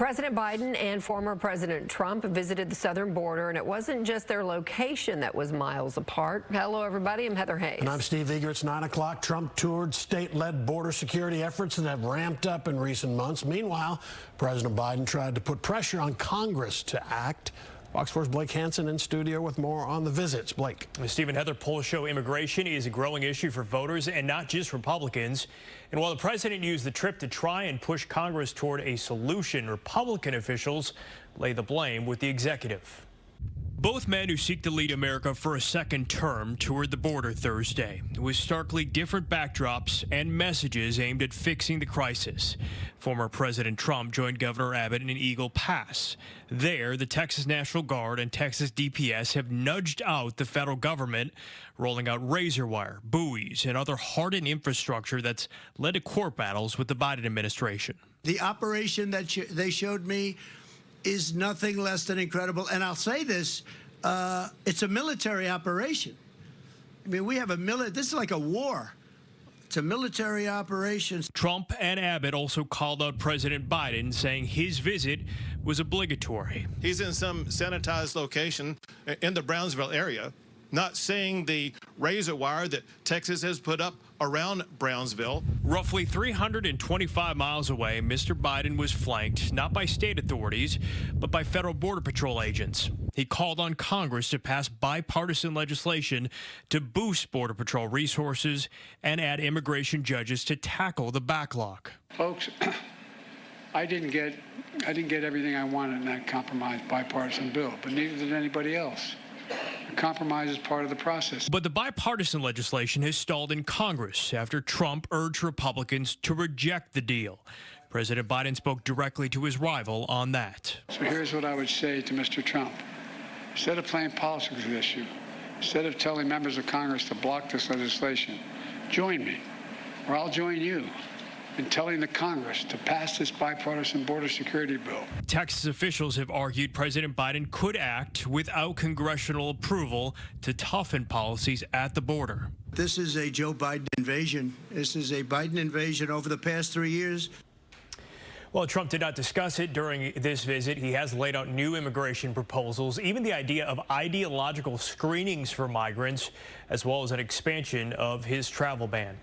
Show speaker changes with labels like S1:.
S1: President Biden and former President Trump visited the southern border, and it wasn't just their location that was miles apart. Hello, everybody. I'm Heather Hayes.
S2: And I'm Steve Eager. It's 9 o'clock. Trump toured state-led border security efforts that have ramped up in recent months. Meanwhile, President Biden tried to put pressure on Congress to act. Fox 4's Blake Hansen in studio with more on the visits. Blake.
S3: Steve and Heather, polls show immigration is a growing issue for voters and not just Republicans. And while the president used the trip to try and push Congress toward a solution, Republican officials lay the blame with the executive. Both men who seek to lead America for a second term toured the border Thursday with starkly different backdrops and messages aimed at fixing the crisis. Former President Trump joined Governor Abbott in Eagle Pass. There, the Texas National Guard and Texas DPS have nudged out the federal government, rolling out razor wire, buoys, and other hardened infrastructure that's led to court battles with the Biden administration.
S4: The operation that they showed me is nothing less than incredible. And I'll say this, it's a military operation. I mean, we have this is like a war. It's a military operation.
S3: Trump and Abbott also called out President Biden, saying his visit was obligatory.
S5: He's in some sanitized location in the Brownsville area, not seeing the razor wire that Texas has put up around Brownsville.
S3: Roughly 325 miles away, Mr. Biden was flanked not by state authorities, but by federal Border Patrol agents. He called on Congress to pass bipartisan legislation to boost Border Patrol resources and add immigration judges to tackle the backlog.
S6: Folks, I didn't get everything I wanted in that compromised bipartisan bill, but neither did anybody else. Compromise is part of the process.
S3: But the bipartisan legislation has stalled in Congress after Trump urged Republicans to reject the deal. President Biden spoke directly to his rival on that.
S6: So here's what I would say to Mr. Trump. Instead of playing politics with this issue, instead of telling members of Congress to block this legislation, join me, or I'll join you in telling the Congress to pass this bipartisan border security bill.
S3: Texas officials have argued President Biden could act without congressional approval to toughen policies at the border.
S4: This is a Joe Biden invasion. This is a Biden invasion over the past 3 years.
S3: Well, Trump did not discuss it during this visit. He has laid out new immigration proposals, even the idea of ideological screenings for migrants, as well as an expansion of his travel ban.